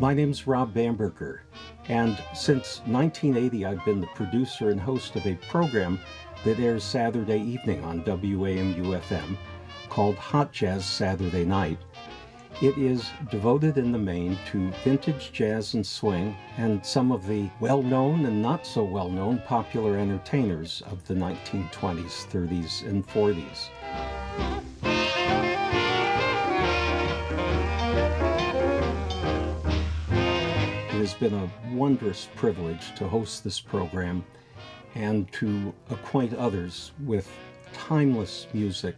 My name's Rob Bamberger, and since 1980 I've been the producer and host of a program that airs Saturday evening on WAMU-FM called Hot Jazz Saturday Night. It is devoted in the main to vintage jazz and swing and some of the well-known and not so well-known popular entertainers of the 1920s, 30s, and 40s. It has been a wondrous privilege to host this program and to acquaint others with timeless music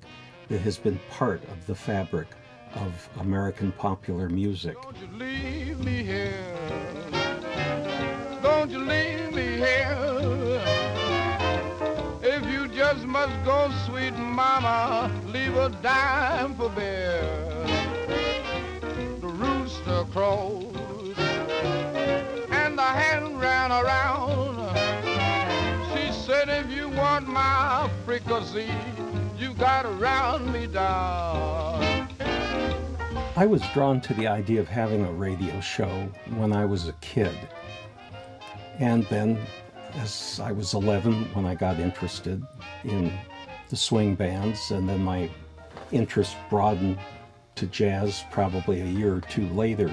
that has been part of the fabric of American popular music. Don't you leave me here. Don't you leave me here. If you just must go, sweet mama, leave a dime for beer. The rooster crowed and the hen ran around. She said, if you want my fricassee, you gotta round me down. I was drawn to the idea of having a radio show when I was a kid. And then, as I was 11, when I got interested in the swing bands, and then my interest broadened to jazz probably a year or two later,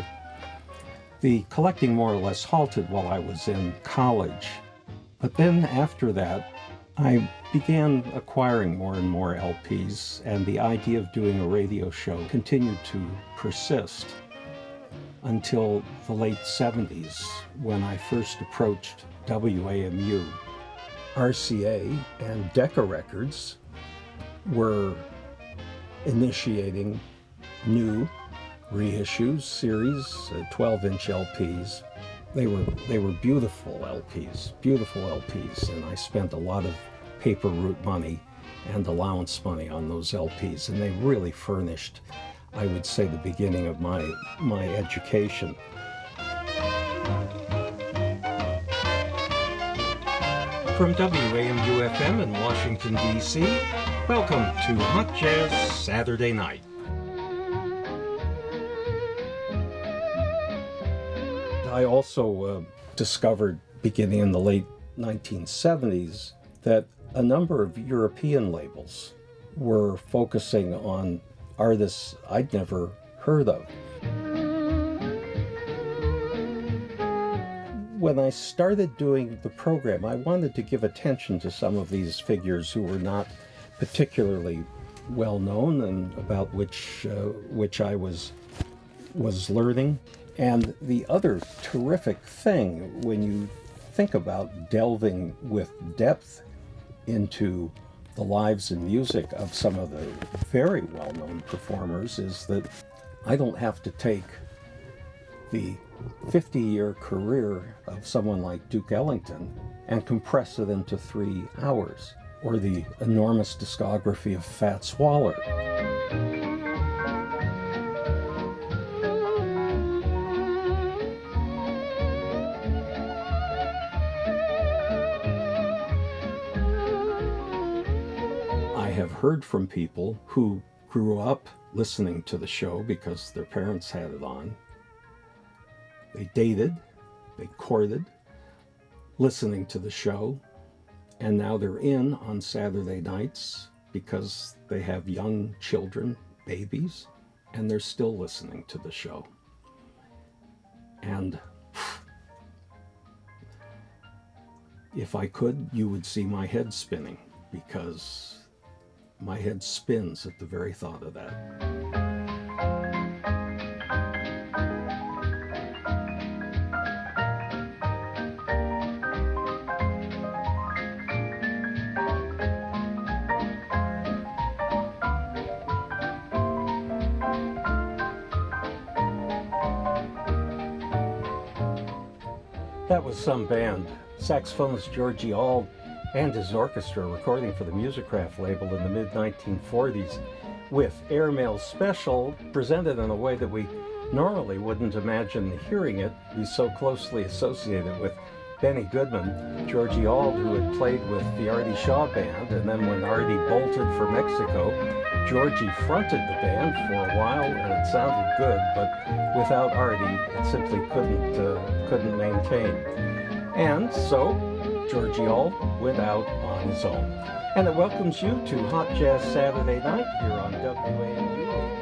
the collecting more or less halted while I was in college. But then after that, I began acquiring more and more LPs, and the idea of doing a radio show continued to persist until the late 70s, when I first approached WAMU. RCA and Decca Records were initiating new reissues, series, 12-inch LPs. They were beautiful LPs, and I spent a lot of paper route money and allowance money on those LPs, and they really furnished, I would say, the beginning of my education. From WAMU-FM in Washington, D.C., welcome to Hot Jazz Saturday Night. I also discovered, beginning in the late 1970s, that a number of European labels were focusing on artists I'd never heard of. When I started doing the program, I wanted to give attention to some of these figures who were not particularly well known and about which I was learning. And the other terrific thing when you think about delving with depth into the lives and music of some of the very well-known performers is that I don't have to take the 50-year career of someone like Duke Ellington and compress it into 3 hours, or the enormous discography of Fats Waller. Have heard from people who grew up listening to the show because their parents had it on. They dated, they courted, listening to the show, and now they're in on Saturday nights because they have young children, babies, and they're still listening to the show. And if I could, you would see my head spinning, because my head spins at the very thought of that. That was some band. Saxophonist Georgie Auld and his orchestra recording for the Musicraft label in the mid-1940s with Airmail Special, presented in a way that we normally wouldn't imagine hearing it. He's so closely associated with Benny Goodman, Georgie Auld, who had played with the Artie Shaw Band, and then when Artie bolted for Mexico, Georgie fronted the band for a while, and it sounded good, but without Artie, it simply couldn't maintain. And so Georgie Auld went out on his own. And it welcomes you to Hot Jazz Saturday Night here on WAMU